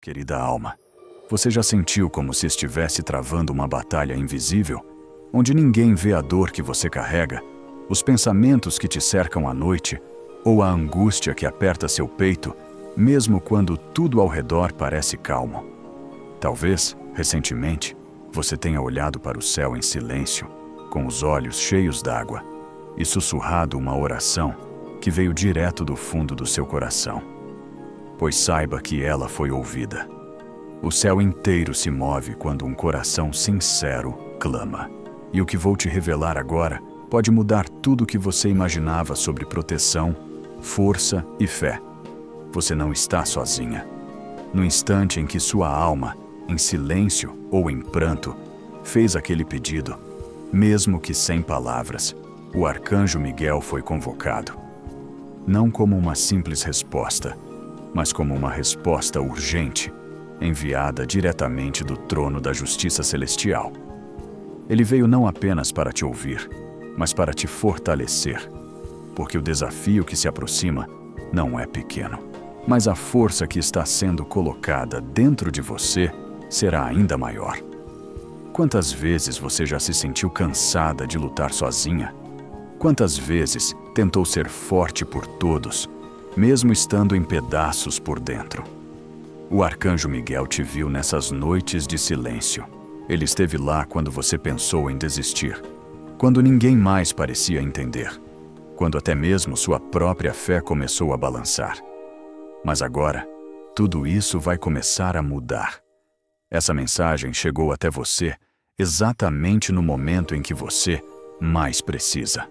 querida alma. Você já sentiu como se estivesse travando uma batalha invisível, onde ninguém vê a dor que você carrega, os pensamentos que te cercam à noite, ou a angústia que aperta seu peito, mesmo quando tudo ao redor parece calmo? Talvez, recentemente, você tenha olhado para o céu em silêncio, com os olhos cheios d'água, e sussurrado uma oração que veio direto do fundo do seu coração. Pois saiba que ela foi ouvida. O céu inteiro se move quando um coração sincero clama. E o que vou te revelar agora pode mudar tudo o que você imaginava sobre proteção, força e fé. Você não está sozinha. No instante em que sua alma, em silêncio ou em pranto, fez aquele pedido, mesmo que sem palavras, o arcanjo Miguel foi convocado. Não como uma simples resposta, mas como uma resposta urgente, enviada diretamente do trono da justiça celestial. Ele veio não apenas para te ouvir, mas para te fortalecer, porque o desafio que se aproxima não é pequeno, mas a força que está sendo colocada dentro de você será ainda maior. Quantas vezes você já se sentiu cansada de lutar sozinha? Quantas vezes tentou ser forte por todos, mesmo estando em pedaços por dentro? O arcanjo Miguel te viu nessas noites de silêncio. Ele esteve lá quando você pensou em desistir, quando ninguém mais parecia entender, quando até mesmo sua própria fé começou a balançar. Mas agora, tudo isso vai começar a mudar. Essa mensagem chegou até você exatamente no momento em que você mais precisa.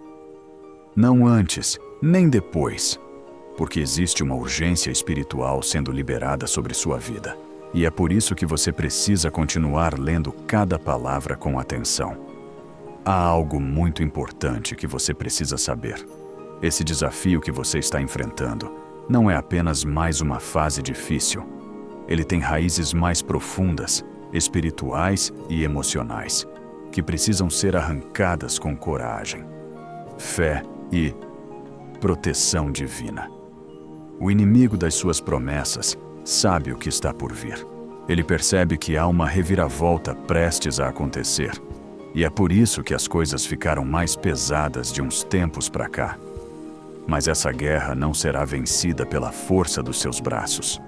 Não antes, nem depois, porque existe uma urgência espiritual sendo liberada sobre sua vida. E é por isso que você precisa continuar lendo cada palavra com atenção. Há algo muito importante que você precisa saber. Esse desafio que você está enfrentando não é apenas mais uma fase difícil. Ele tem raízes mais profundas, espirituais e emocionais, que precisam ser arrancadas com coragem, fé e proteção divina. O inimigo das suas promessas sabe o que está por vir. Ele percebe que há uma reviravolta prestes a acontecer. E é por isso que as coisas ficaram mais pesadas de uns tempos para cá. Mas essa guerra não será vencida pela força dos seus braços.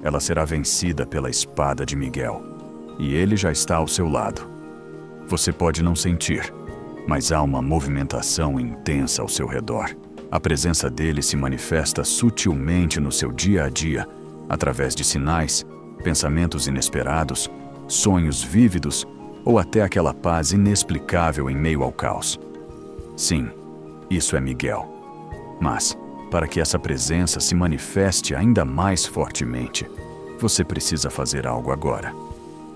Ela será vencida pela espada de Miguel. E ele já está ao seu lado. Você pode não sentir, mas há uma movimentação intensa ao seu redor. A presença dele se manifesta sutilmente no seu dia a dia, através de sinais, pensamentos inesperados, sonhos vívidos ou até aquela paz inexplicável em meio ao caos. Sim, isso é Miguel. Mas, para que essa presença se manifeste ainda mais fortemente, você precisa fazer algo agora.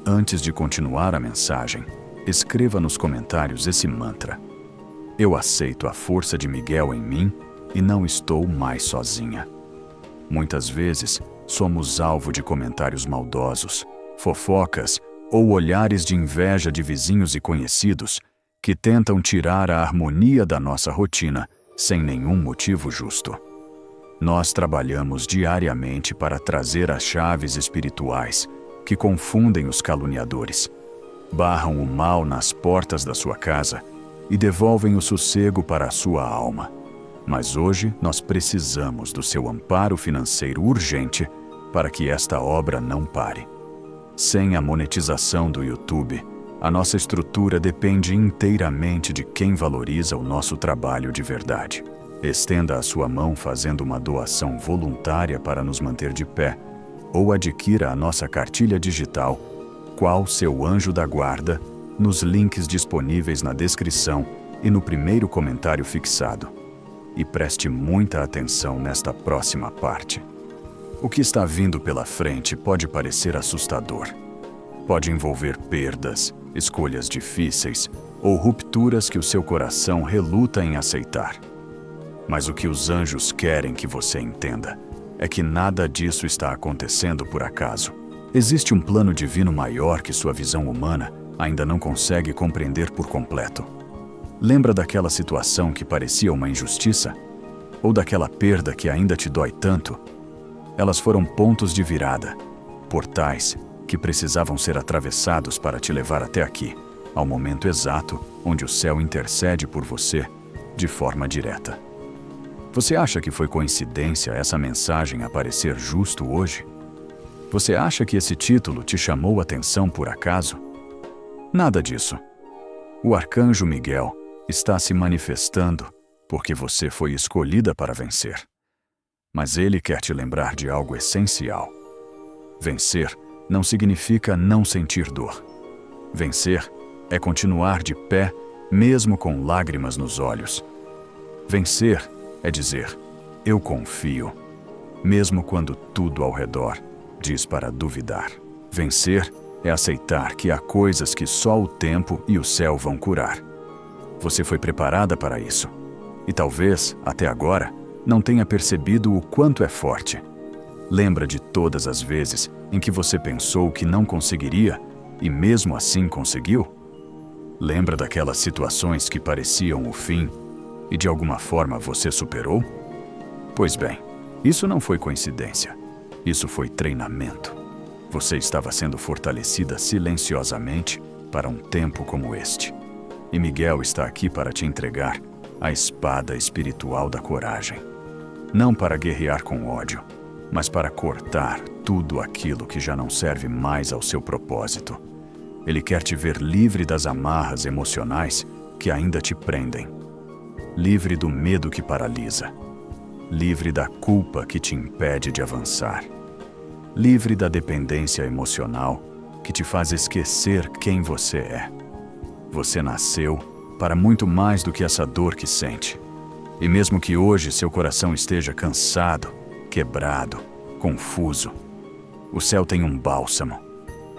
Antes de continuar a mensagem, escreva nos comentários esse mantra: eu aceito a força de Miguel em mim e não estou mais sozinha. Muitas vezes, somos alvo de comentários maldosos, fofocas ou olhares de inveja de vizinhos e conhecidos que tentam tirar a harmonia da nossa rotina sem nenhum motivo justo. Nós trabalhamos diariamente para trazer as chaves espirituais que confundem os caluniadores, barram o mal nas portas da sua casa e devolvem o sossego para a sua alma. Mas hoje nós precisamos do seu amparo financeiro urgente para que esta obra não pare. Sem a monetização do YouTube, a nossa estrutura depende inteiramente de quem valoriza o nosso trabalho de verdade. Estenda a sua mão fazendo uma doação voluntária para nos manter de pé, ou adquira a nossa cartilha digital, Qual Seu Anjo da Guarda, nos links disponíveis na descrição e no primeiro comentário fixado. E preste muita atenção nesta próxima parte. O que está vindo pela frente pode parecer assustador. Pode envolver perdas, escolhas difíceis ou rupturas que o seu coração reluta em aceitar. Mas o que os anjos querem que você entenda é que nada disso está acontecendo por acaso. Existe um plano divino maior que sua visão humana ainda não consegue compreender por completo. Lembra daquela situação que parecia uma injustiça? Ou daquela perda que ainda te dói tanto? Elas foram pontos de virada, portais que precisavam ser atravessados para te levar até aqui, ao momento exato onde o céu intercede por você de forma direta. Você acha que foi coincidência essa mensagem aparecer justo hoje? Você acha que esse título te chamou a atenção por acaso? Nada disso. O arcanjo Miguel está se manifestando porque você foi escolhida para vencer. Mas ele quer te lembrar de algo essencial. Vencer não significa não sentir dor. Vencer é continuar de pé, mesmo com lágrimas nos olhos. Vencer é dizer, eu confio, mesmo quando tudo ao redor diz para duvidar. Vencer é aceitar que há coisas que só o tempo e o céu vão curar. Você foi preparada para isso. E talvez, até agora, não tenha percebido o quanto é forte. Lembra de todas as vezes em que você pensou que não conseguiria e mesmo assim conseguiu? Lembra daquelas situações que pareciam o fim e de alguma forma você superou? Pois bem, isso não foi coincidência. Isso foi treinamento. Você estava sendo fortalecida silenciosamente para um tempo como este. E Miguel está aqui para te entregar a espada espiritual da coragem. Não para guerrear com ódio, mas para cortar tudo aquilo que já não serve mais ao seu propósito. Ele quer te ver livre das amarras emocionais que ainda te prendem. Livre do medo que paralisa. Livre da culpa que te impede de avançar. Livre da dependência emocional que te faz esquecer quem você é. Você nasceu para muito mais do que essa dor que sente. E mesmo que hoje seu coração esteja cansado, quebrado, confuso, o céu tem um bálsamo.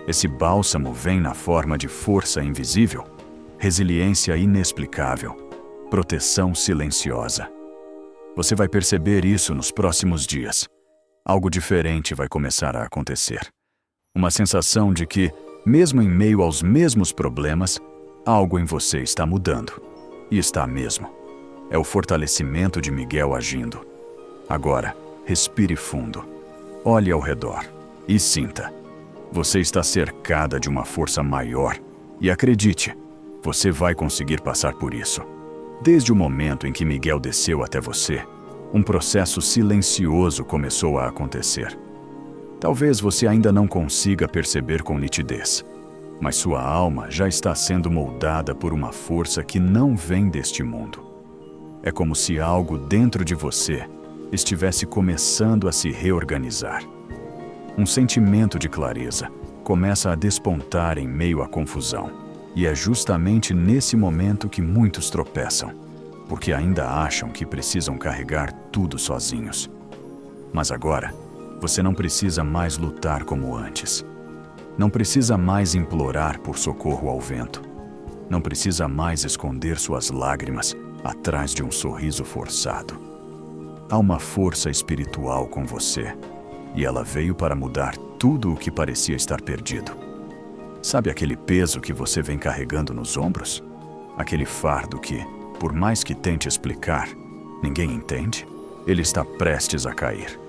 Esse bálsamo vem na forma de força invisível, resiliência inexplicável, proteção silenciosa. Você vai perceber isso nos próximos dias. Algo diferente vai começar a acontecer. Uma sensação de que, mesmo em meio aos mesmos problemas, algo em você está mudando. E está mesmo. É o fortalecimento de Miguel agindo. Agora, respire fundo. Olhe ao redor e sinta. Você está cercada de uma força maior e acredite, você vai conseguir passar por isso. Desde o momento em que Miguel desceu até você, um processo silencioso começou a acontecer. Talvez você ainda não consiga perceber com nitidez, mas sua alma já está sendo moldada por uma força que não vem deste mundo. É como se algo dentro de você estivesse começando a se reorganizar. Um sentimento de clareza começa a despontar em meio à confusão, e é justamente nesse momento que muitos tropeçam, porque ainda acham que precisam carregar tudo sozinhos. Mas agora, você não precisa mais lutar como antes. Não precisa mais implorar por socorro ao vento. Não precisa mais esconder suas lágrimas atrás de um sorriso forçado. Há uma força espiritual com você, e ela veio para mudar tudo o que parecia estar perdido. Sabe aquele peso que você vem carregando nos ombros? Aquele fardo que, por mais que tente explicar, ninguém entende? Ele está prestes a cair.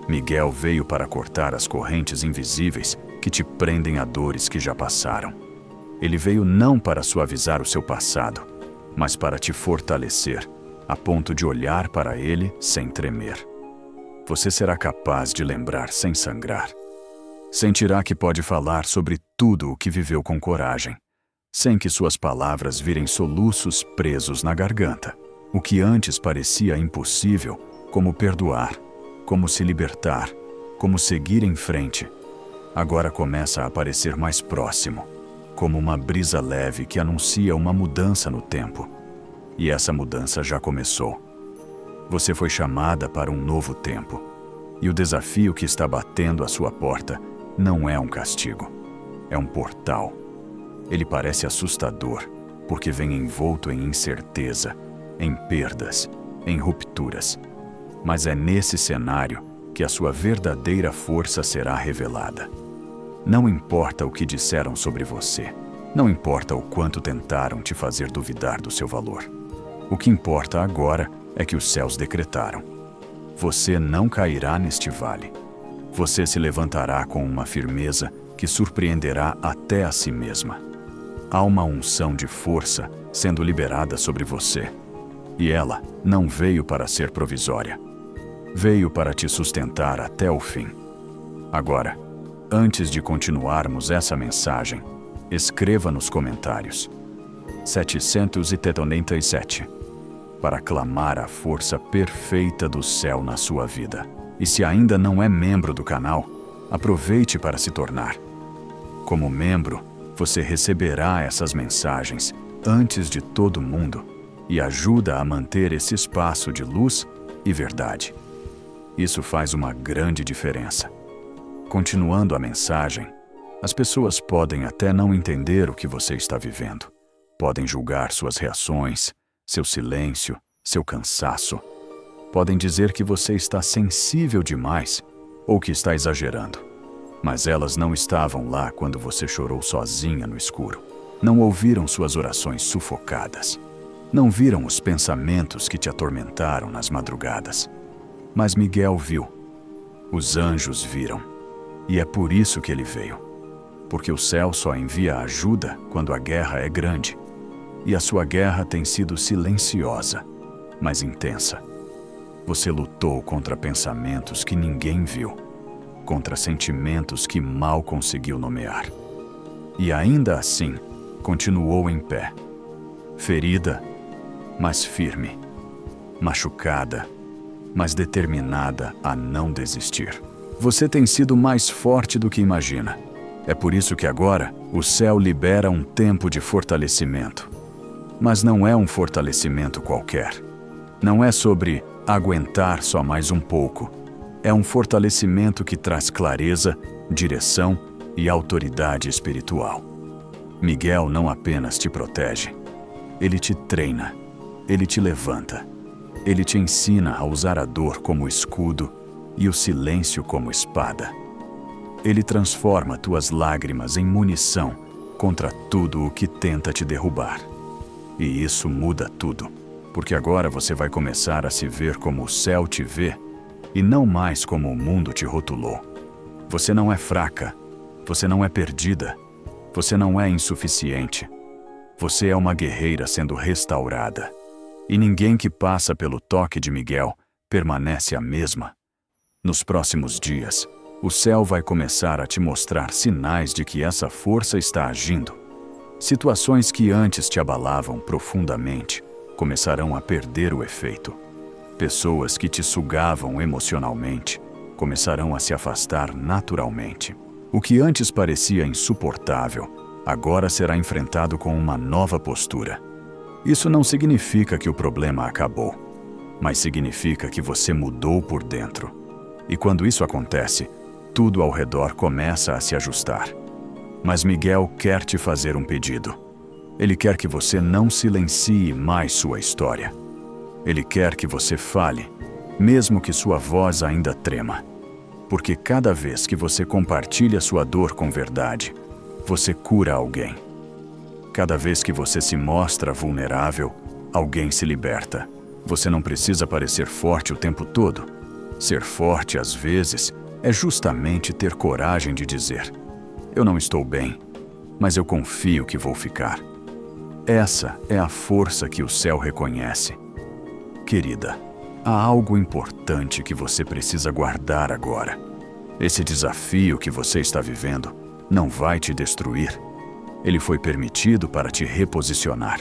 Miguel veio para cortar as correntes invisíveis que te prendem a dores que já passaram. Ele veio não para suavizar o seu passado, mas para te fortalecer, a ponto de olhar para ele sem tremer. Você será capaz de lembrar sem sangrar. Sentirá que pode falar sobre tudo o que viveu com coragem, sem que suas palavras virem soluços presos na garganta. O que antes parecia impossível, como perdoar, como se libertar, como seguir em frente, agora começa a parecer mais próximo, como uma brisa leve que anuncia uma mudança no tempo. E essa mudança já começou. Você foi chamada para um novo tempo, e o desafio que está batendo à sua porta não é um castigo, é um portal. Ele parece assustador, porque vem envolto em incerteza, em perdas, em rupturas. Mas é nesse cenário que a sua verdadeira força será revelada. Não importa o que disseram sobre você, não importa o quanto tentaram te fazer duvidar do seu valor. O que importa agora é que os céus decretaram: você não cairá neste vale. você se levantará com uma firmeza que surpreenderá até a si mesma. Há uma unção de força sendo liberada sobre você, e ela não veio para ser provisória. Veio para te sustentar até o fim. Agora, antes de continuarmos essa mensagem, escreva nos comentários 777 para clamar a força perfeita do céu na sua vida. E se ainda não é membro do canal, aproveite para se tornar. Como membro, você receberá essas mensagens antes de todo mundo e ajuda a manter esse espaço de luz e verdade. Isso faz uma grande diferença. Continuando a mensagem, as pessoas podem até não entender o que você está vivendo. Podem julgar suas reações, seu silêncio, seu cansaço. Podem dizer que você está sensível demais ou que está exagerando. Mas elas não estavam lá quando você chorou sozinha no escuro. Não ouviram suas orações sufocadas. Não viram os pensamentos que te atormentaram nas madrugadas. Mas Miguel viu. Os anjos viram. E é por isso que ele veio. Porque o céu só envia ajuda quando a guerra é grande. E a sua guerra tem sido silenciosa, mas intensa. Você lutou contra pensamentos que ninguém viu, contra sentimentos que mal conseguiu nomear. E ainda assim, continuou em pé. Ferida, mas firme. Machucada, mas determinada a não desistir. Você tem sido mais forte do que imagina. É por isso que agora o céu libera um tempo de fortalecimento. Mas não é um fortalecimento qualquer. Não é sobre aguentar só mais um pouco. É um fortalecimento que traz clareza, direção e autoridade espiritual. Miguel não apenas te protege. Ele te treina. Ele te levanta. Ele te ensina a usar a dor como escudo e o silêncio como espada. Ele transforma tuas lágrimas em munição contra tudo o que tenta te derrubar. E isso muda tudo, porque agora você vai começar a se ver como o céu te vê e não mais como o mundo te rotulou. Você não é fraca, você não é perdida, você não é insuficiente. Você é uma guerreira sendo restaurada. E ninguém que passa pelo toque de Miguel permanece a mesma. Nos próximos dias, o céu vai começar a te mostrar sinais de que essa força está agindo. Situações que antes te abalavam profundamente começarão a perder o efeito. Pessoas que te sugavam emocionalmente começarão a se afastar naturalmente. O que antes parecia insuportável, agora será enfrentado com uma nova postura. Isso não significa que o problema acabou, mas significa que você mudou por dentro. E quando isso acontece, tudo ao redor começa a se ajustar. Mas Miguel quer te fazer um pedido. Ele quer que você não silencie mais sua história. Ele quer que você fale, mesmo que sua voz ainda trema. Porque cada vez que você compartilha sua dor com verdade, você cura alguém. Cada vez que você se mostra vulnerável, alguém se liberta. Você não precisa parecer forte o tempo todo. Ser forte, às vezes, é justamente ter coragem de dizer: eu não estou bem, mas eu confio que vou ficar. Essa é a força que o céu reconhece. Querida, há algo importante que você precisa guardar agora. Esse desafio que você está vivendo não vai te destruir. Ele foi permitido para te reposicionar,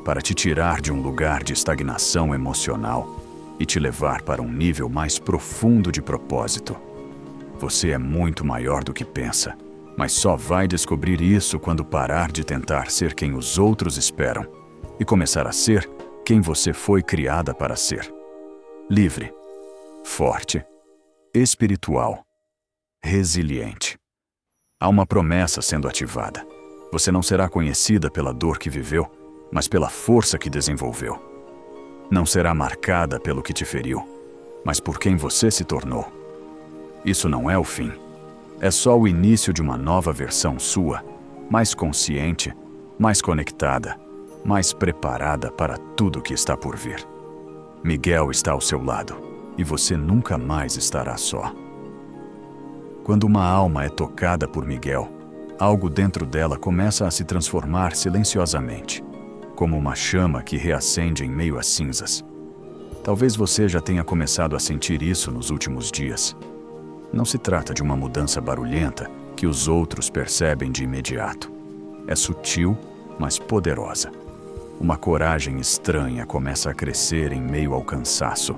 para te tirar de um lugar de estagnação emocional e te levar para um nível mais profundo de propósito. Você é muito maior do que pensa, mas só vai descobrir isso quando parar de tentar ser quem os outros esperam e começar a ser quem você foi criada para ser. Livre, forte, espiritual, resiliente. Há uma promessa sendo ativada. Você não será conhecida pela dor que viveu, mas pela força que desenvolveu. Não será marcada pelo que te feriu, mas por quem você se tornou. Isso não é o fim. É só o início de uma nova versão sua, mais consciente, mais conectada, mais preparada para tudo que está por vir. Miguel está ao seu lado e você nunca mais estará só. Quando uma alma é tocada por Miguel, algo dentro dela começa a se transformar silenciosamente, como uma chama que reacende em meio às cinzas. Talvez você já tenha começado a sentir isso nos últimos dias. Não se trata de uma mudança barulhenta que os outros percebem de imediato. É sutil, mas poderosa. Uma coragem estranha começa a crescer em meio ao cansaço.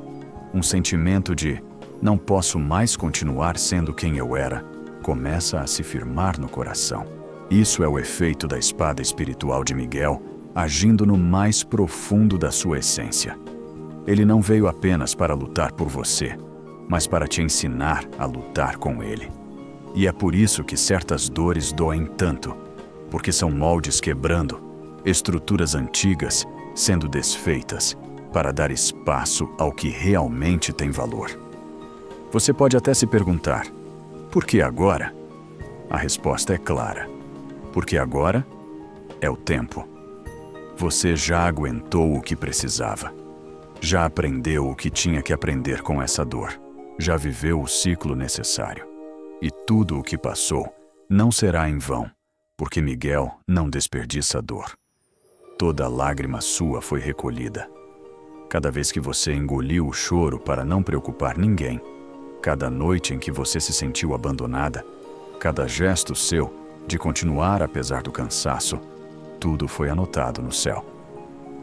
Um sentimento de "não posso mais continuar sendo quem eu era" começa a se firmar no coração. Isso é o efeito da espada espiritual de Miguel agindo no mais profundo da sua essência. Ele não veio apenas para lutar por você, mas para te ensinar a lutar com ele. E é por isso que certas dores doem tanto, porque são moldes quebrando, estruturas antigas sendo desfeitas para dar espaço ao que realmente tem valor. Você pode até se perguntar: por que agora? A resposta é clara. Porque agora é o tempo. Você já aguentou o que precisava. Já aprendeu o que tinha que aprender com essa dor. Já viveu o ciclo necessário. E tudo o que passou não será em vão, porque Miguel não desperdiça dor. Toda lágrima sua foi recolhida. Cada vez que você engoliu o choro para não preocupar ninguém, cada noite em que você se sentiu abandonada, cada gesto seu de continuar apesar do cansaço, tudo foi anotado no céu.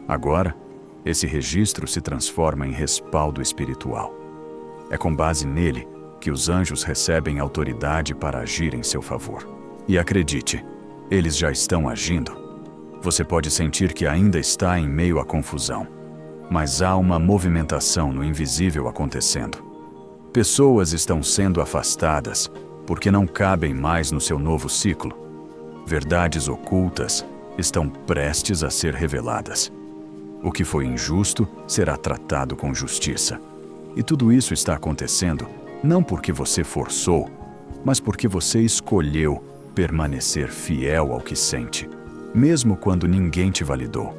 Agora, esse registro se transforma em respaldo espiritual. É com base nele que os anjos recebem autoridade para agir em seu favor. E acredite, eles já estão agindo. Você pode sentir que ainda está em meio à confusão, mas há uma movimentação no invisível acontecendo. Pessoas estão sendo afastadas porque não cabem mais no seu novo ciclo. Verdades ocultas estão prestes a ser reveladas. O que foi injusto será tratado com justiça. E tudo isso está acontecendo não porque você forçou, mas porque você escolheu permanecer fiel ao que sente, mesmo quando ninguém te validou.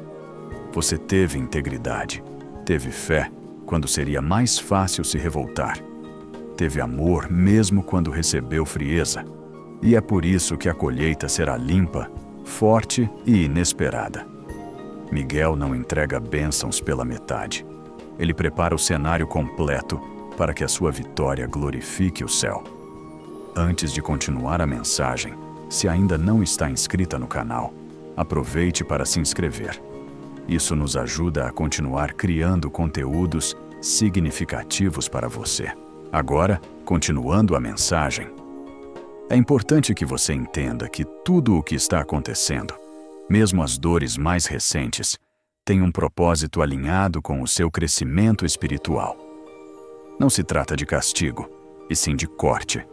Você teve integridade, teve fé quando seria mais fácil se revoltar. Teve amor mesmo quando recebeu frieza. E é por isso que a colheita será limpa, forte e inesperada. Miguel não entrega bênçãos pela metade. Ele prepara o cenário completo para que a sua vitória glorifique o céu. Antes de continuar a mensagem, se ainda não está inscrita no canal, aproveite para se inscrever. Isso nos ajuda a continuar criando conteúdos significativos para você. Agora, continuando a mensagem, é importante que você entenda que tudo o que está acontecendo, mesmo as dores mais recentes, tem um propósito alinhado com o seu crescimento espiritual. Não se trata de castigo, e sim de corte.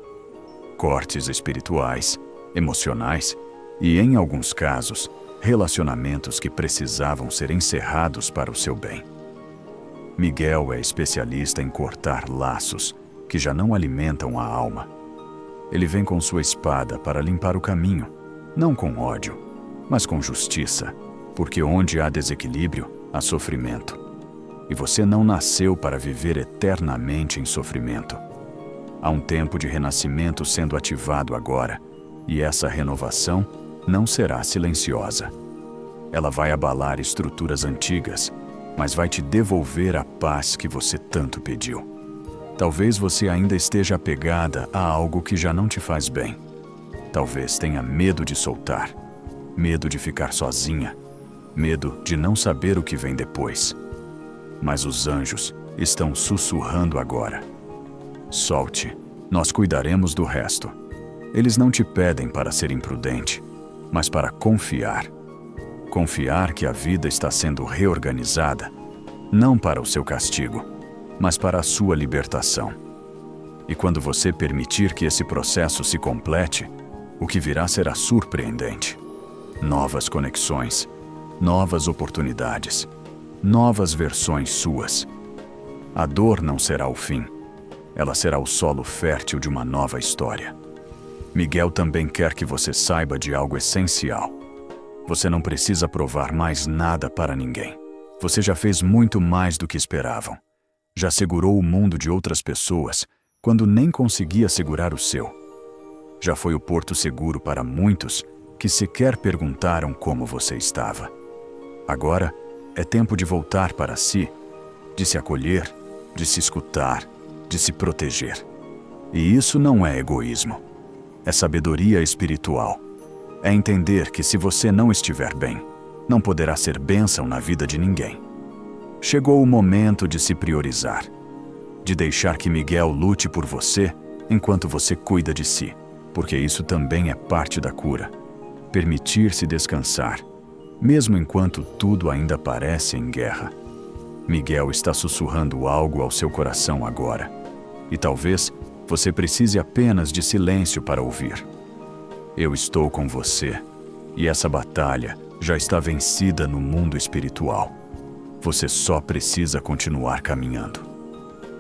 Cortes espirituais, emocionais e, em alguns casos, relacionamentos que precisavam ser encerrados para o seu bem. Miguel é especialista em cortar laços que já não alimentam a alma. Ele vem com sua espada para limpar o caminho, não com ódio, mas com justiça, porque onde há desequilíbrio, há sofrimento. E você não nasceu para viver eternamente em sofrimento. Há um tempo de renascimento sendo ativado agora, e essa renovação não será silenciosa. Ela vai abalar estruturas antigas, mas vai te devolver a paz que você tanto pediu. Talvez você ainda esteja apegada a algo que já não te faz bem. Talvez tenha medo de soltar, medo de ficar sozinha, medo de não saber o que vem depois. Mas os anjos estão sussurrando agora. Solte, nós cuidaremos do resto. Eles não te pedem para ser imprudente, mas para confiar. Confiar que a vida está sendo reorganizada, não para o seu castigo, mas para a sua libertação. E quando você permitir que esse processo se complete, o que virá será surpreendente. Novas conexões, novas oportunidades, novas versões suas. A dor não será o fim, ela será o solo fértil de uma nova história. Miguel também quer que você saiba de algo essencial. Você não precisa provar mais nada para ninguém. Você já fez muito mais do que esperavam. Já segurou o mundo de outras pessoas quando nem conseguia segurar o seu. Já foi o porto seguro para muitos que sequer perguntaram como você estava. Agora é tempo de voltar para si, de se acolher, de se escutar, de se proteger. E isso não é egoísmo. É sabedoria espiritual. É entender que se você não estiver bem, não poderá ser bênção na vida de ninguém. Chegou o momento de se priorizar, de deixar que Miguel lute por você enquanto você cuida de si, porque isso também é parte da cura. Permitir-se descansar, mesmo enquanto tudo ainda parece em guerra. Miguel está sussurrando algo ao seu coração agora, e talvez você precise apenas de silêncio para ouvir. Eu estou com você, e essa batalha já está vencida no mundo espiritual. Você só precisa continuar caminhando.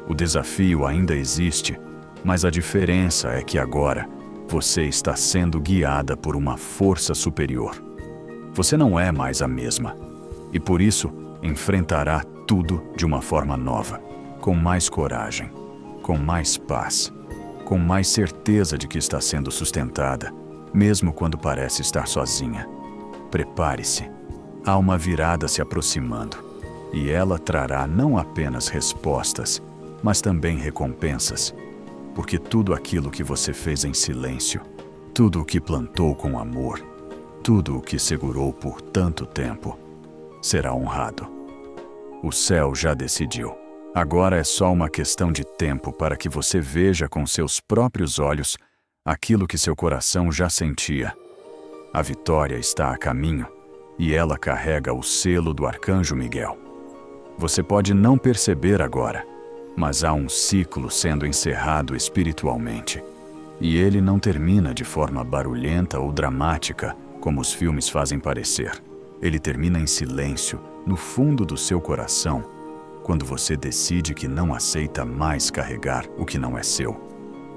O desafio ainda existe, mas a diferença é que agora você está sendo guiada por uma força superior. Você não é mais a mesma, e por isso enfrentará tudo de uma forma nova, com mais coragem, com mais paz, com mais certeza de que está sendo sustentada, mesmo quando parece estar sozinha. Prepare-se, há uma virada se aproximando, e ela trará não apenas respostas, mas também recompensas, porque tudo aquilo que você fez em silêncio, tudo o que plantou com amor, tudo o que segurou por tanto tempo, será honrado. O céu já decidiu. Agora é só uma questão de tempo para que você veja com seus próprios olhos aquilo que seu coração já sentia. A vitória está a caminho, e ela carrega o selo do Arcanjo Miguel. Você pode não perceber agora, mas há um ciclo sendo encerrado espiritualmente. E ele não termina de forma barulhenta ou dramática, como os filmes fazem parecer. Ele termina em silêncio, no fundo do seu coração, quando você decide que não aceita mais carregar o que não é seu.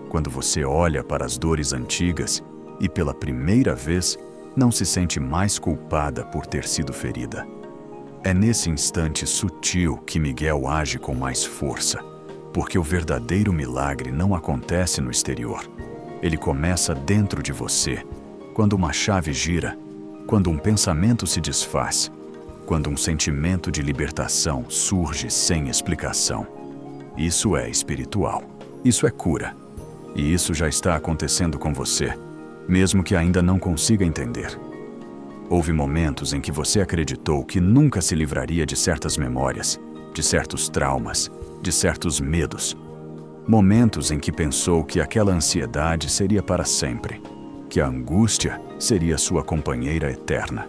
Quando você olha para as dores antigas e, pela primeira vez, não se sente mais culpada por ter sido ferida. É nesse instante sutil que Miguel age com mais força, porque o verdadeiro milagre não acontece no exterior. Ele começa dentro de você, quando uma chave gira, quando um pensamento se desfaz, quando um sentimento de libertação surge sem explicação. Isso é espiritual. Isso é cura. E isso já está acontecendo com você, mesmo que ainda não consiga entender. Houve momentos em que você acreditou que nunca se livraria de certas memórias, de certos traumas, de certos medos. Momentos em que pensou que aquela ansiedade seria para sempre, que a angústia seria sua companheira eterna.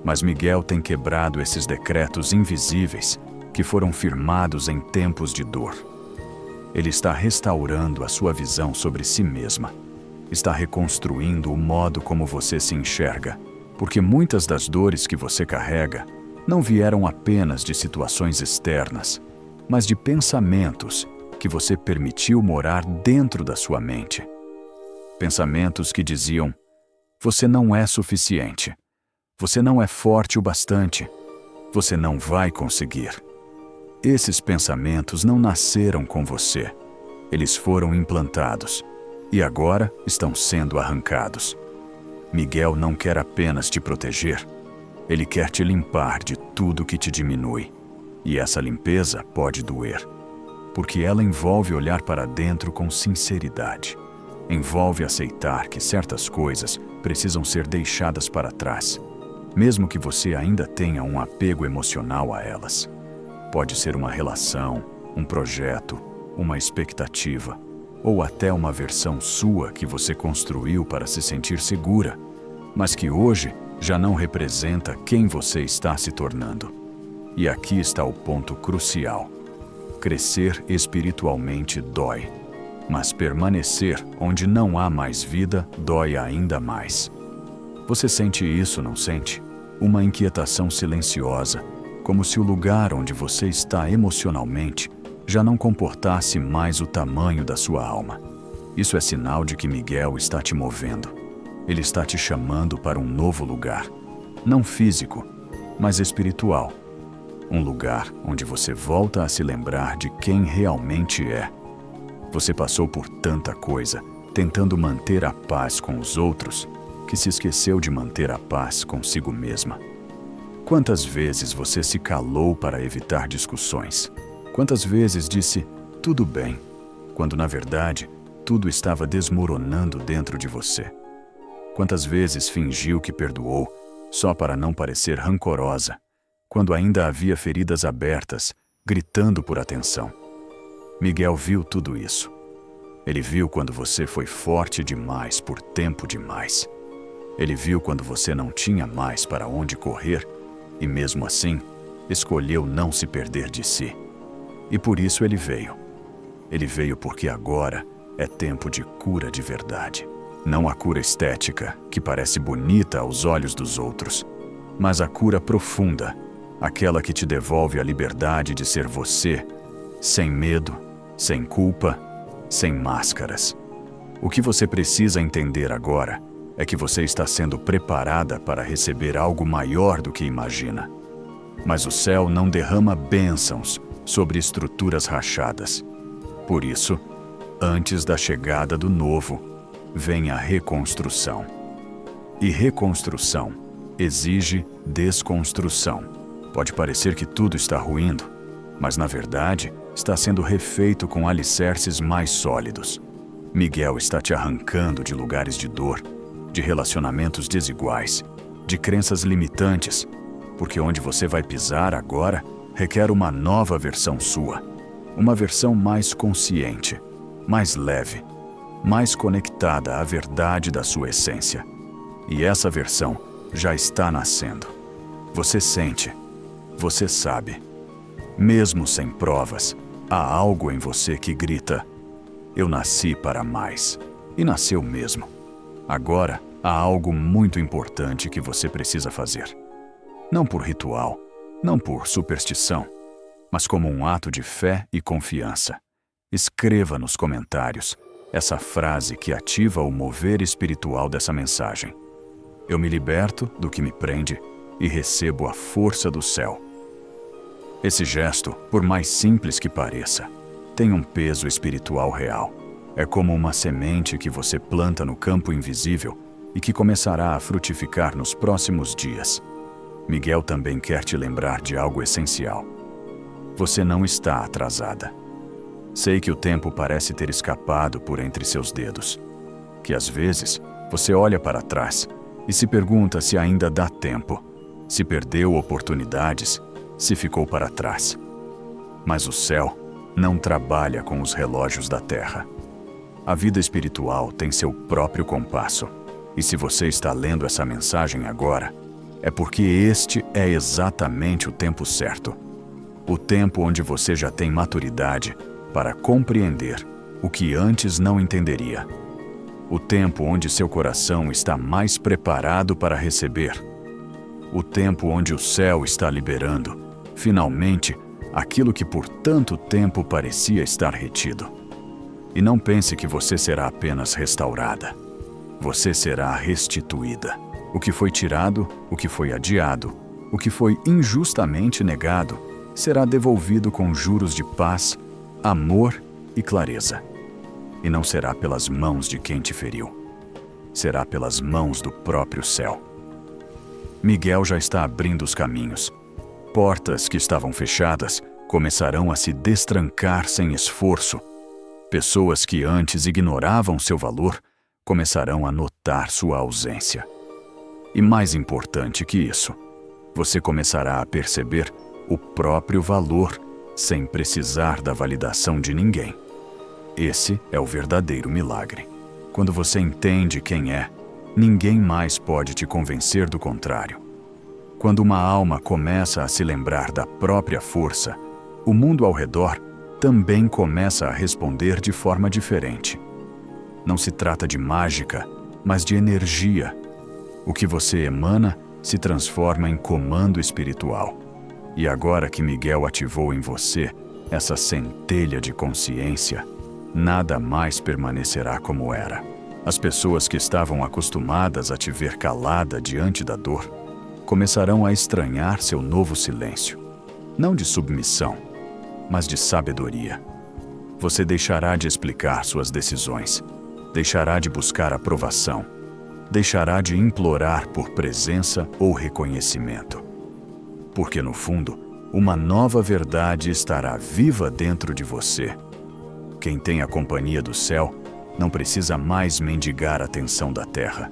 Mas Miguel tem quebrado esses decretos invisíveis que foram firmados em tempos de dor. Ele está restaurando a sua visão sobre si mesma. Está reconstruindo o modo como você se enxerga, porque muitas das dores que você carrega não vieram apenas de situações externas, mas de pensamentos que você permitiu morar dentro da sua mente. Pensamentos que diziam: você não é suficiente, você não é forte o bastante, você não vai conseguir. Esses pensamentos não nasceram com você, eles foram implantados e agora estão sendo arrancados. Miguel não quer apenas te proteger, ele quer te limpar de tudo que te diminui. E essa limpeza pode doer, porque ela envolve olhar para dentro com sinceridade. Envolve aceitar que certas coisas precisam ser deixadas para trás, mesmo que você ainda tenha um apego emocional a elas. Pode ser uma relação, um projeto, uma expectativa, ou até uma versão sua que você construiu para se sentir segura, mas que hoje já não representa quem você está se tornando. E aqui está o ponto crucial. Crescer espiritualmente dói, mas permanecer onde não há mais vida dói ainda mais. Você sente isso, não sente? Uma inquietação silenciosa, como se o lugar onde você está emocionalmente já não comportasse mais o tamanho da sua alma. Isso é sinal de que Miguel está te movendo. Ele está te chamando para um novo lugar, não físico, mas espiritual. Um lugar onde você volta a se lembrar de quem realmente é. Você passou por tanta coisa tentando manter a paz com os outros, que se esqueceu de manter a paz consigo mesma. Quantas vezes você se calou para evitar discussões? Quantas vezes disse, tudo bem, quando na verdade tudo estava desmoronando dentro de você? Quantas vezes fingiu que perdoou, só para não parecer rancorosa, quando ainda havia feridas abertas, gritando por atenção? Miguel viu tudo isso. Ele viu quando você foi forte demais por tempo demais. Ele viu quando você não tinha mais para onde correr e, mesmo assim, escolheu não se perder de si. E por isso ele veio. Ele veio porque agora é tempo de cura de verdade. Não a cura estética, que parece bonita aos olhos dos outros, mas a cura profunda, aquela que te devolve a liberdade de ser você, sem medo, sem culpa, sem máscaras. O que você precisa entender agora é que você está sendo preparada para receber algo maior do que imagina. Mas o céu não derrama bênçãos sobre estruturas rachadas. Por isso, antes da chegada do novo, vem a reconstrução. E reconstrução exige desconstrução. Pode parecer que tudo está ruindo, mas na verdade está sendo refeito com alicerces mais sólidos. Miguel está te arrancando de lugares de dor, de relacionamentos desiguais, de crenças limitantes, porque onde você vai pisar agora requer uma nova versão sua, uma versão mais consciente, mais leve, mais conectada à verdade da sua essência. E essa versão já está nascendo. Você sente, você sabe. Mesmo sem provas, há algo em você que grita: eu nasci para mais. E nasceu mesmo. Agora, há algo muito importante que você precisa fazer. Não por ritual, não por superstição, mas como um ato de fé e confiança. Escreva nos comentários essa frase que ativa o mover espiritual dessa mensagem. Eu me liberto do que me prende e recebo a força do céu. Esse gesto, por mais simples que pareça, tem um peso espiritual real. É como uma semente que você planta no campo invisível e que começará a frutificar nos próximos dias. Miguel também quer te lembrar de algo essencial. Você não está atrasada. Sei que o tempo parece ter escapado por entre seus dedos, que às vezes você olha para trás e se pergunta se ainda dá tempo, se perdeu oportunidades, se ficou para trás. Mas o céu não trabalha com os relógios da terra. A vida espiritual tem seu próprio compasso, e se você está lendo essa mensagem agora, é porque este é exatamente o tempo certo. O tempo onde você já tem maturidade para compreender o que antes não entenderia. O tempo onde seu coração está mais preparado para receber. O tempo onde o céu está liberando, finalmente, aquilo que por tanto tempo parecia estar retido. E não pense que você será apenas restaurada. Você será restituída. O que foi tirado, o que foi adiado, o que foi injustamente negado, será devolvido com juros de paz, amor e clareza. E não será pelas mãos de quem te feriu. Será pelas mãos do próprio céu. Miguel já está abrindo os caminhos. Portas que estavam fechadas começarão a se destrancar sem esforço. Pessoas que antes ignoravam seu valor começarão a notar sua ausência. E mais importante que isso, você começará a perceber o próprio valor sem precisar da validação de ninguém. Esse é o verdadeiro milagre. Quando você entende quem é, ninguém mais pode te convencer do contrário. Quando uma alma começa a se lembrar da própria força, o mundo ao redor também começa a responder de forma diferente. Não se trata de mágica, mas de energia. O que você emana se transforma em comando espiritual. E agora que Miguel ativou em você essa centelha de consciência, nada mais permanecerá como era. As pessoas que estavam acostumadas a te ver calada diante da dor começarão a estranhar seu novo silêncio, não de submissão, mas de sabedoria. Você deixará de explicar suas decisões, deixará de buscar aprovação, deixará de implorar por presença ou reconhecimento. Porque, no fundo, uma nova verdade estará viva dentro de você. Quem tem a companhia do céu não precisa mais mendigar a atenção da terra.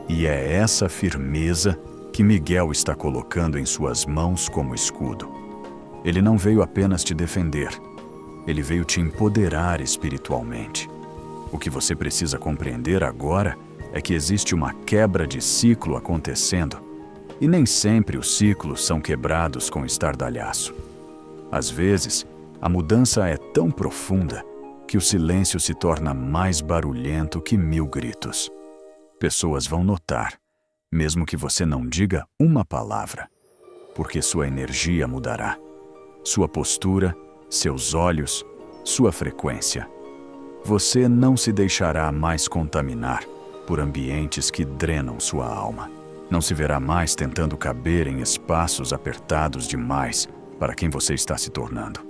E é essa firmeza que Miguel está colocando em suas mãos como escudo. Ele não veio apenas te defender, ele veio te empoderar espiritualmente. O que você precisa compreender agora é que existe uma quebra de ciclo acontecendo, e nem sempre os ciclos são quebrados com estardalhaço. Às vezes, a mudança é tão profunda que o silêncio se torna mais barulhento que 1000 gritos. Pessoas vão notar, mesmo que você não diga uma palavra, porque sua energia mudará, sua postura, seus olhos, sua frequência. Você não se deixará mais contaminar por ambientes que drenam sua alma. Não se verá mais tentando caber em espaços apertados demais para quem você está se tornando.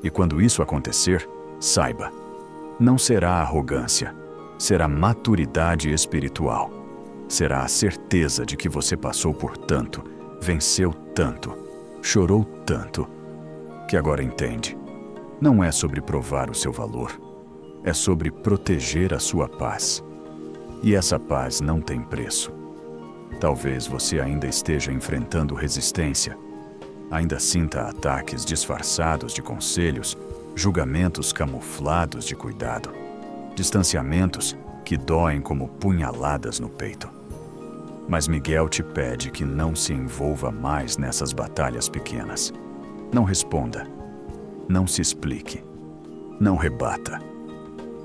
E quando isso acontecer, saiba, não será arrogância, será maturidade espiritual. Será a certeza de que você passou por tanto, venceu tanto, chorou tanto, que agora entende. Não é sobre provar o seu valor, é sobre proteger a sua paz. E essa paz não tem preço. Talvez você ainda esteja enfrentando resistência, ainda sinta ataques disfarçados de conselhos, julgamentos camuflados de cuidado, distanciamentos que doem como punhaladas no peito. Mas Miguel te pede que não se envolva mais nessas batalhas pequenas. Não responda, não se explique, não rebata.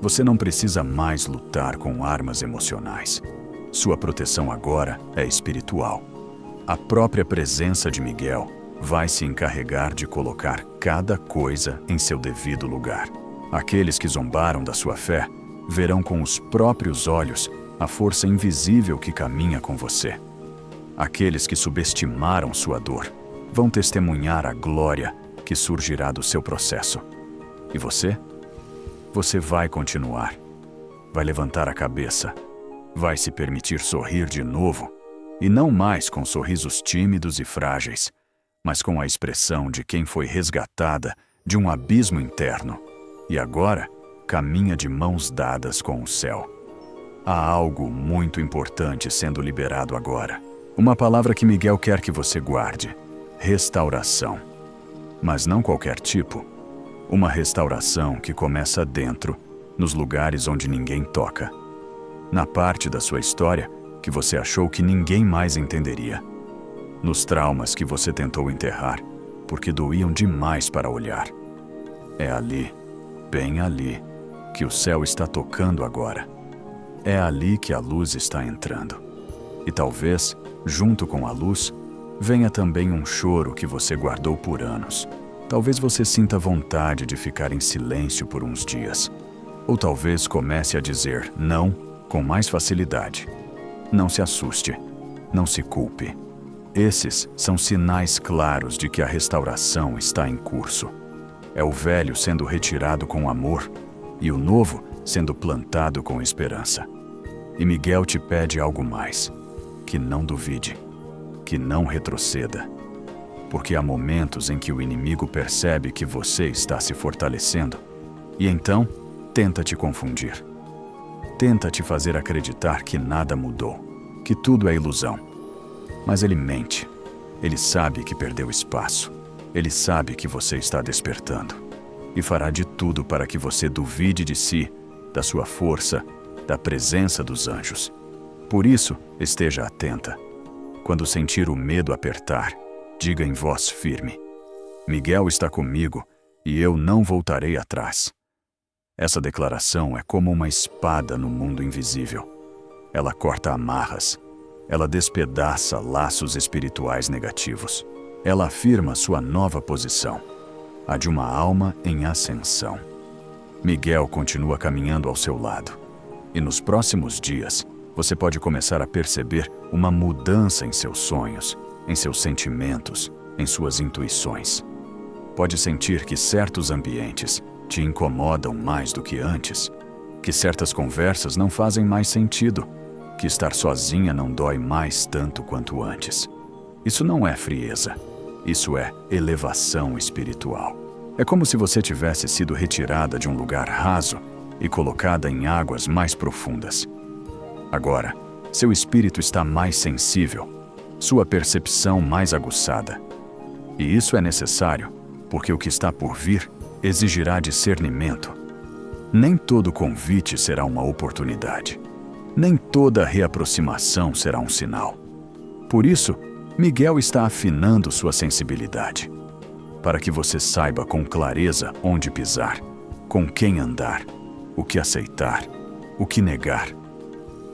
Você não precisa mais lutar com armas emocionais. Sua proteção agora é espiritual. A própria presença de Miguel vai se encarregar de colocar cada coisa em seu devido lugar. Aqueles que zombaram da sua fé verão com os próprios olhos a força invisível que caminha com você. Aqueles que subestimaram sua dor vão testemunhar a glória que surgirá do seu processo. E você? Você vai continuar. Vai levantar a cabeça. Vai se permitir sorrir de novo, e não mais com sorrisos tímidos e frágeis, mas com a expressão de quem foi resgatada de um abismo interno e agora caminha de mãos dadas com o céu. Há algo muito importante sendo liberado agora. Uma palavra que Miguel quer que você guarde: restauração. Mas não qualquer tipo. Uma restauração que começa dentro, nos lugares onde ninguém toca. Na parte da sua história que você achou que ninguém mais entenderia. Nos traumas que você tentou enterrar, porque doíam demais para olhar. É ali, bem ali, que o céu está tocando agora. É ali que a luz está entrando. E talvez, junto com a luz, venha também um choro que você guardou por anos. Talvez você sinta vontade de ficar em silêncio por uns dias. Ou talvez comece a dizer não com mais facilidade. Não se assuste, não se culpe. Esses são sinais claros de que a restauração está em curso. É o velho sendo retirado com amor e o novo sendo plantado com esperança. E Miguel te pede algo mais: que não duvide, que não retroceda. Porque há momentos em que o inimigo percebe que você está se fortalecendo e então tenta te confundir. Tenta te fazer acreditar que nada mudou, que tudo é ilusão. Mas ele mente. Ele sabe que perdeu espaço. Ele sabe que você está despertando. E fará de tudo para que você duvide de si, da sua força, da presença dos anjos. Por isso, esteja atenta. Quando sentir o medo apertar, diga em voz firme: Miguel está comigo e eu não voltarei atrás. Essa declaração é como uma espada no mundo invisível. Ela corta amarras. Ela despedaça laços espirituais negativos. Ela afirma sua nova posição, a de uma alma em ascensão. Miguel continua caminhando ao seu lado. E nos próximos dias, você pode começar a perceber uma mudança em seus sonhos, em seus sentimentos, em suas intuições. Pode sentir que certos ambientes te incomodam mais do que antes, que certas conversas não fazem mais sentido, que estar sozinha não dói mais tanto quanto antes. Isso não é frieza, isso é elevação espiritual. É como se você tivesse sido retirada de um lugar raso e colocada em águas mais profundas. Agora, seu espírito está mais sensível, sua percepção mais aguçada. E isso é necessário, porque o que está por vir exigirá discernimento. Nem todo convite será uma oportunidade. Nem toda reaproximação será um sinal. Por isso, Miguel está afinando sua sensibilidade, para que você saiba com clareza onde pisar, com quem andar, o que aceitar, o que negar.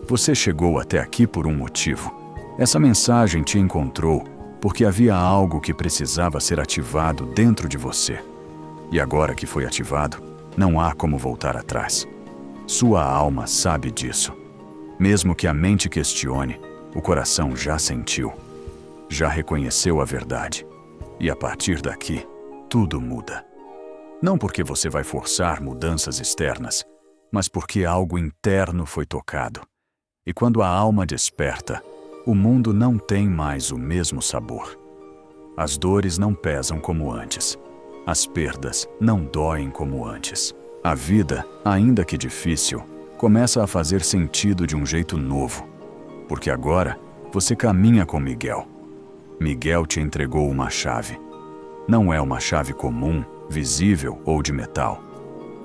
Você chegou até aqui por um motivo. Essa mensagem te encontrou porque havia algo que precisava ser ativado dentro de você. E agora que foi ativado, não há como voltar atrás. Sua alma sabe disso. Mesmo que a mente questione, o coração já sentiu, já reconheceu a verdade. E a partir daqui, tudo muda. Não porque você vai forçar mudanças externas, mas porque algo interno foi tocado. E quando a alma desperta, o mundo não tem mais o mesmo sabor. As dores não pesam como antes. As perdas não doem como antes. A vida, ainda que difícil, começa a fazer sentido de um jeito novo. Porque agora, você caminha com Miguel. Miguel te entregou uma chave. Não é uma chave comum, visível ou de metal.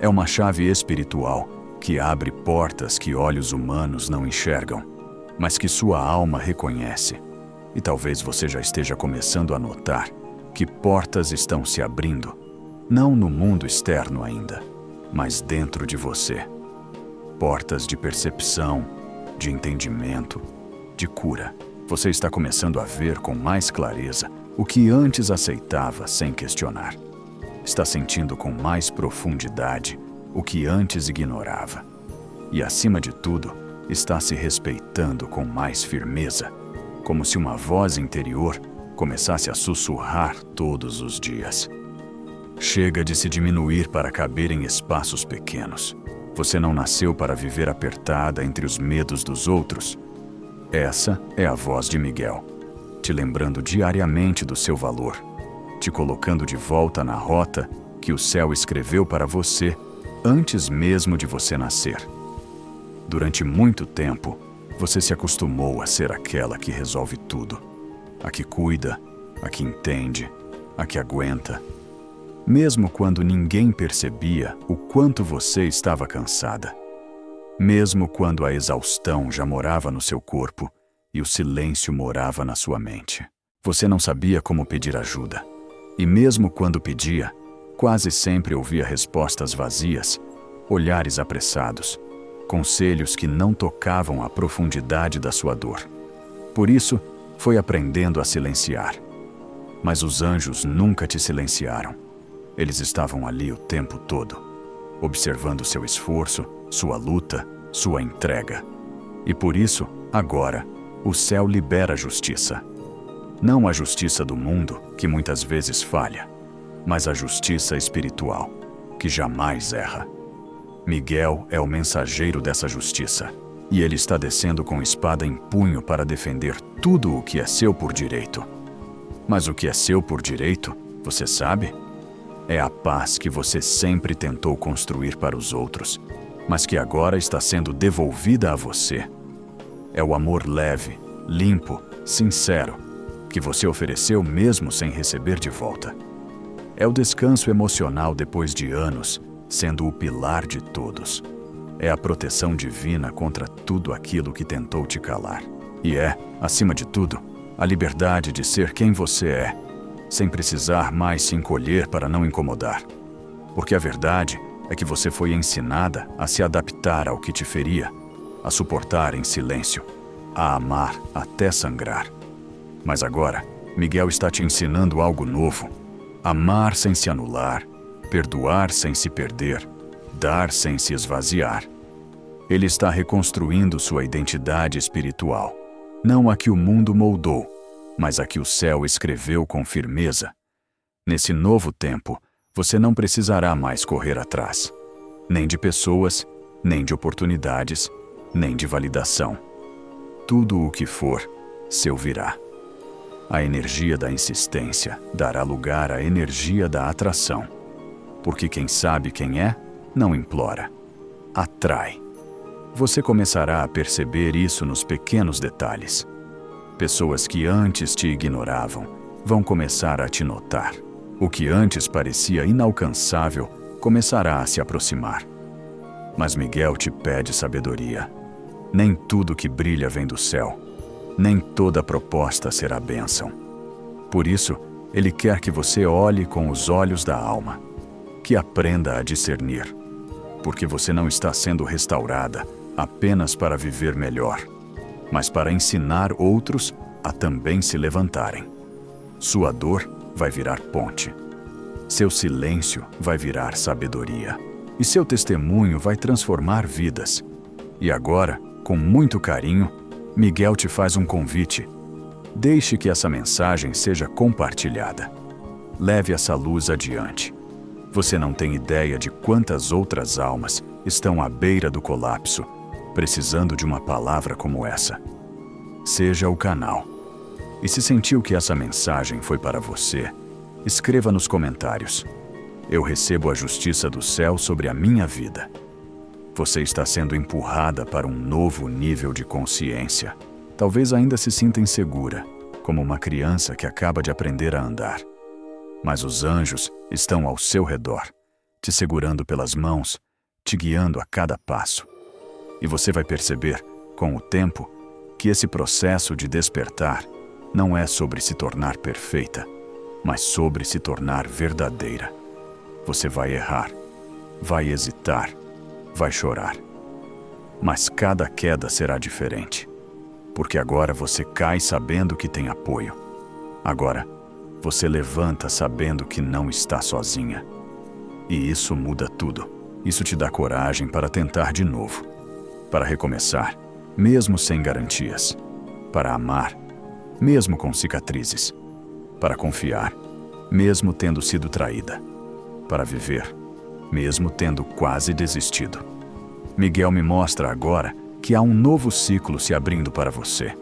É uma chave espiritual que abre portas que olhos humanos não enxergam, mas que sua alma reconhece. E talvez você já esteja começando a notar que portas estão se abrindo, não no mundo externo ainda, mas dentro de você. Portas de percepção, de entendimento, de cura. Você está começando a ver com mais clareza o que antes aceitava sem questionar. Está sentindo com mais profundidade o que antes ignorava. E, acima de tudo, está se respeitando com mais firmeza, como se uma voz interior começasse a sussurrar todos os dias. Chega de se diminuir para caber em espaços pequenos. Você não nasceu para viver apertada entre os medos dos outros. Essa é a voz de Miguel, te lembrando diariamente do seu valor, te colocando de volta na rota que o céu escreveu para você antes mesmo de você nascer. Durante muito tempo, você se acostumou a ser aquela que resolve tudo, a que cuida, a que entende, a que aguenta. Mesmo quando ninguém percebia o quanto você estava cansada. Mesmo quando a exaustão já morava no seu corpo e o silêncio morava na sua mente. Você não sabia como pedir ajuda. E mesmo quando pedia, quase sempre ouvia respostas vazias, olhares apressados, conselhos que não tocavam a profundidade da sua dor. Por isso, foi aprendendo a silenciar. Mas os anjos nunca te silenciaram. Eles estavam ali o tempo todo, observando seu esforço, sua luta, sua entrega. E por isso, agora, o céu libera a justiça. Não a justiça do mundo, que muitas vezes falha, mas a justiça espiritual, que jamais erra. Miguel é o mensageiro dessa justiça, e ele está descendo com espada em punho para defender tudo o que é seu por direito. Mas o que é seu por direito, você sabe? É a paz que você sempre tentou construir para os outros, mas que agora está sendo devolvida a você. É o amor leve, limpo, sincero, que você ofereceu mesmo sem receber de volta. É o descanso emocional depois de anos, sendo o pilar de todos. É a proteção divina contra tudo aquilo que tentou te calar. E é, acima de tudo, a liberdade de ser quem você é, sem precisar mais se encolher para não incomodar. Porque a verdade é que você foi ensinada a se adaptar ao que te feria, a suportar em silêncio, a amar até sangrar. Mas agora, Miguel está te ensinando algo novo. Amar sem se anular, perdoar sem se perder, dar sem se esvaziar. Ele está reconstruindo sua identidade espiritual, não a que o mundo moldou, mas a que o céu escreveu com firmeza. Nesse novo tempo, você não precisará mais correr atrás, nem de pessoas, nem de oportunidades, nem de validação. Tudo o que for, seu virá. A energia da insistência dará lugar à energia da atração. Porque quem sabe quem é, não implora. Atrai. Você começará a perceber isso nos pequenos detalhes. Pessoas que antes te ignoravam vão começar a te notar. O que antes parecia inalcançável começará a se aproximar. Mas Miguel te pede sabedoria. Nem tudo que brilha vem do céu. Nem toda proposta será bênção. Por isso, ele quer que você olhe com os olhos da alma. Que aprenda a discernir. Porque você não está sendo restaurada apenas para viver melhor, mas para ensinar outros a também se levantarem. Sua dor vai virar ponte. Seu silêncio vai virar sabedoria. E seu testemunho vai transformar vidas. E agora, com muito carinho, Miguel te faz um convite. Deixe que essa mensagem seja compartilhada. Leve essa luz adiante. Você não tem ideia de quantas outras almas estão à beira do colapso, precisando de uma palavra como essa. Seja o canal. E se sentiu que essa mensagem foi para você, escreva nos comentários. Eu recebo a justiça do céu sobre a minha vida. Você está sendo empurrada para um novo nível de consciência. Talvez ainda se sinta insegura, como uma criança que acaba de aprender a andar. Mas os anjos estão ao seu redor, te segurando pelas mãos, te guiando a cada passo. E você vai perceber, com o tempo, que esse processo de despertar não é sobre se tornar perfeita, mas sobre se tornar verdadeira. Você vai errar, vai hesitar, vai chorar. Mas cada queda será diferente, porque agora você cai sabendo que tem apoio. Agora, você levanta sabendo que não está sozinha. E isso muda tudo. Isso te dá coragem para tentar de novo. Para recomeçar, mesmo sem garantias. Para amar, mesmo com cicatrizes. Para confiar, mesmo tendo sido traída. Para viver, mesmo tendo quase desistido. Miguel me mostra agora que há um novo ciclo se abrindo para você.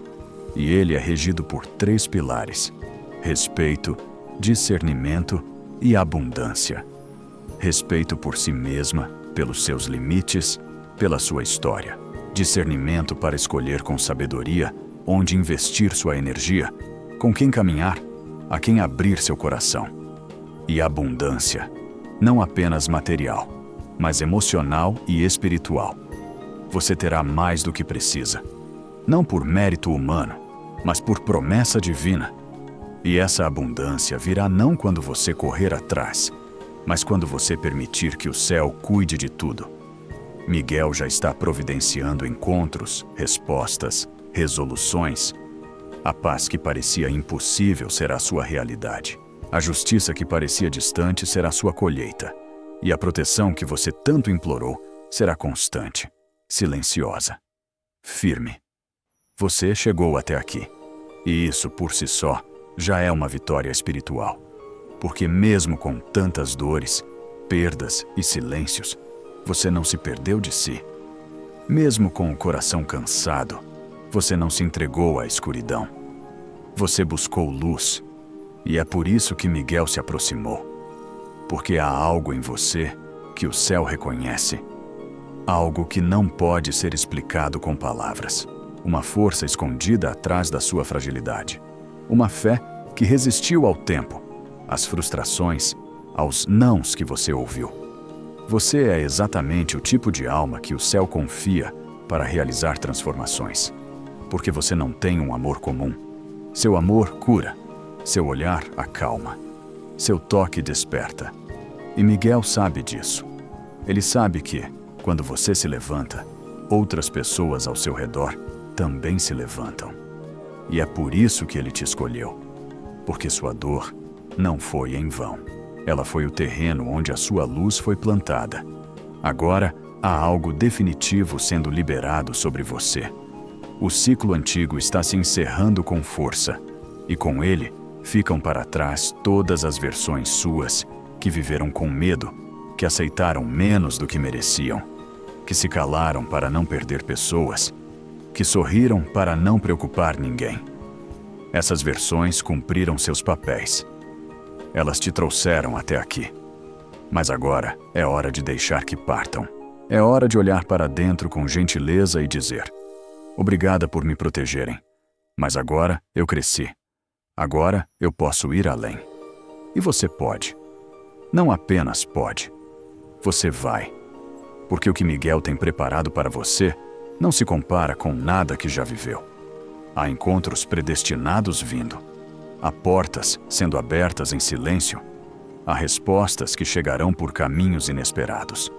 E ele é regido por 3 pilares: respeito, discernimento e abundância. Respeito por si mesma, pelos seus limites, pela sua história. Discernimento para escolher com sabedoria onde investir sua energia, com quem caminhar, a quem abrir seu coração. E abundância, não apenas material, mas emocional e espiritual. Você terá mais do que precisa, não por mérito humano, mas por promessa divina. E essa abundância virá não quando você correr atrás, mas quando você permitir que o céu cuide de tudo. Miguel já está providenciando encontros, respostas, resoluções. A paz que parecia impossível será sua realidade. A justiça que parecia distante será sua colheita. E a proteção que você tanto implorou será constante, silenciosa, firme. Você chegou até aqui. E isso, por si só, já é uma vitória espiritual. Porque mesmo com tantas dores, perdas e silêncios, você não se perdeu de si. Mesmo com o coração cansado, você não se entregou à escuridão. Você buscou luz, e é por isso que Miguel se aproximou. Porque há algo em você que o céu reconhece. Algo que não pode ser explicado com palavras. Uma força escondida atrás da sua fragilidade. Uma fé que resistiu ao tempo, às frustrações, aos nãos que você ouviu. Você é exatamente o tipo de alma que o céu confia para realizar transformações. Porque você não tem um amor comum. Seu amor cura, seu olhar acalma, seu toque desperta. E Miguel sabe disso. Ele sabe que, quando você se levanta, outras pessoas ao seu redor também se levantam. E é por isso que ele te escolheu. Porque sua dor não foi em vão. Ela foi o terreno onde a sua luz foi plantada. Agora, há algo definitivo sendo liberado sobre você. O ciclo antigo está se encerrando com força, e com ele ficam para trás todas as versões suas que viveram com medo, que aceitaram menos do que mereciam, que se calaram para não perder pessoas, que sorriram para não preocupar ninguém. Essas versões cumpriram seus papéis. Elas te trouxeram até aqui. Mas agora é hora de deixar que partam. É hora de olhar para dentro com gentileza e dizer: obrigada por me protegerem. Mas agora eu cresci. Agora eu posso ir além. E você pode. Não apenas pode. Você vai. Porque o que Miguel tem preparado para você não se compara com nada que já viveu. Há encontros predestinados vindo. Há portas sendo abertas em silêncio. Há respostas que chegarão por caminhos inesperados.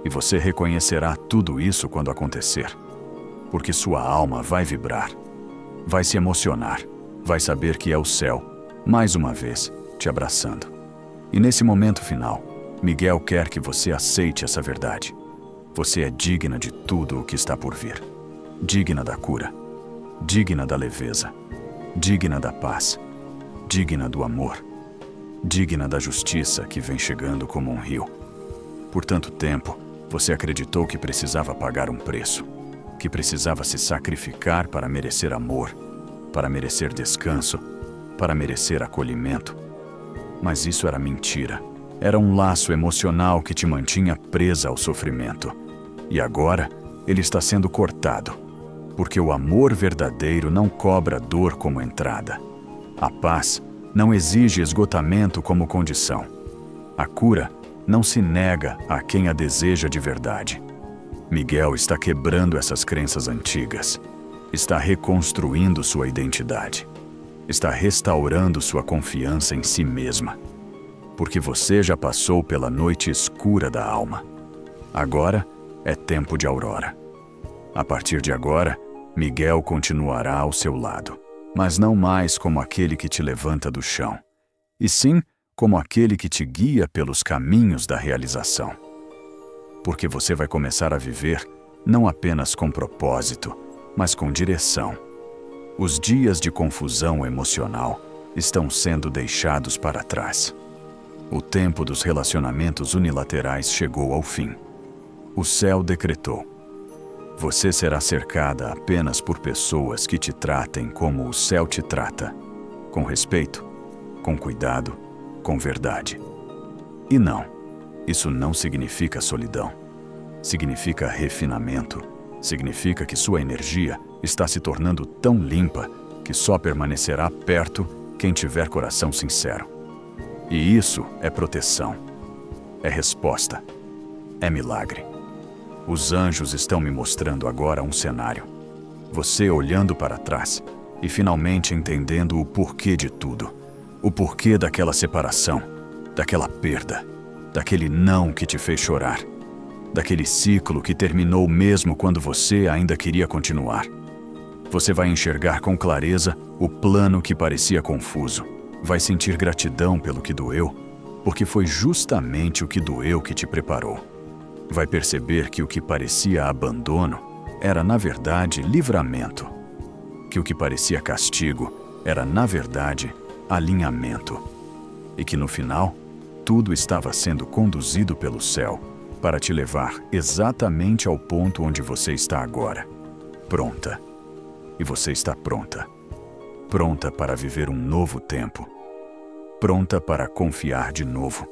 E você reconhecerá tudo isso quando acontecer. Porque sua alma vai vibrar. Vai se emocionar. Vai saber que é o céu, mais uma vez, te abraçando. E nesse momento final, Miguel quer que você aceite essa verdade. Você é digna de tudo o que está por vir. Digna da cura. Digna da leveza. Digna da paz. Digna do amor. Digna da justiça que vem chegando como um rio. Por tanto tempo, você acreditou que precisava pagar um preço, que precisava se sacrificar para merecer amor, para merecer descanso, para merecer acolhimento. Mas isso era mentira. Era um laço emocional que te mantinha presa ao sofrimento. E agora, ele está sendo cortado, porque o amor verdadeiro não cobra dor como entrada. A paz não exige esgotamento como condição. A cura não se nega a quem a deseja de verdade. Miguel está quebrando essas crenças antigas. Está reconstruindo sua identidade. Está restaurando sua confiança em si mesma. Porque você já passou pela noite escura da alma. Agora é tempo de aurora. A partir de agora, Miguel continuará ao seu lado, mas não mais como aquele que te levanta do chão, e sim como aquele que te guia pelos caminhos da realização. Porque você vai começar a viver não apenas com propósito, mas com direção. Os dias de confusão emocional estão sendo deixados para trás. O tempo dos relacionamentos unilaterais chegou ao fim. O céu decretou: você será cercada apenas por pessoas que te tratem como o céu te trata, com respeito, com cuidado, com verdade. E não, isso não significa solidão. Significa refinamento. Significa que sua energia está se tornando tão limpa que só permanecerá perto quem tiver coração sincero. E isso é proteção. É resposta. É milagre. Os anjos estão me mostrando agora um cenário. Você olhando para trás e finalmente entendendo o porquê de tudo. O porquê daquela separação, daquela perda, daquele não que te fez chorar, daquele ciclo que terminou mesmo quando você ainda queria continuar. Você vai enxergar com clareza o plano que parecia confuso. Vai sentir gratidão pelo que doeu, porque foi justamente o que doeu que te preparou. Vai perceber que o que parecia abandono era, na verdade, livramento. Que o que parecia castigo era, na verdade, alinhamento. E que, no final, tudo estava sendo conduzido pelo céu para te levar exatamente ao ponto onde você está agora. Pronta. E você está pronta. Pronta para viver um novo tempo. Pronta para confiar de novo.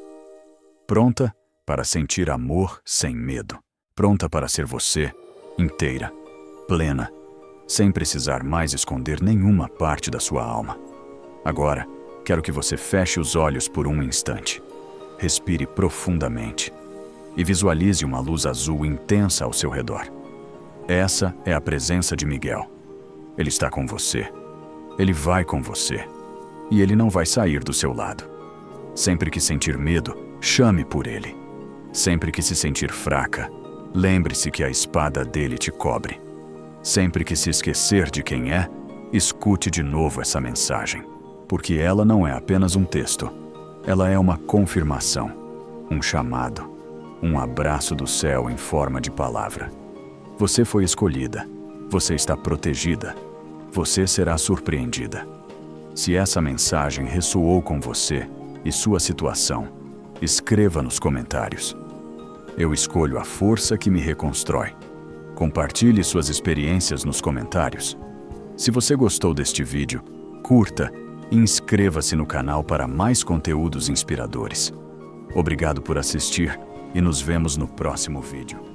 Pronta para sentir amor sem medo. Pronta para ser você, inteira, plena, sem precisar mais esconder nenhuma parte da sua alma. Agora, quero que você feche os olhos por um instante. Respire profundamente e visualize uma luz azul intensa ao seu redor. Essa é a presença de Miguel. Ele está com você. Ele vai com você. E ele não vai sair do seu lado. Sempre que sentir medo, chame por ele. Sempre que se sentir fraca, lembre-se que a espada dele te cobre. Sempre que se esquecer de quem é, escute de novo essa mensagem. Porque ela não é apenas um texto. Ela é uma confirmação, um chamado, um abraço do céu em forma de palavra. Você foi escolhida. Você está protegida. Você será surpreendida. Se essa mensagem ressoou com você e sua situação, escreva nos comentários. Eu escolho a força que me reconstrói. Compartilhe suas experiências nos comentários. Se você gostou deste vídeo, curta e inscreva-se no canal para mais conteúdos inspiradores. Obrigado por assistir e nos vemos no próximo vídeo.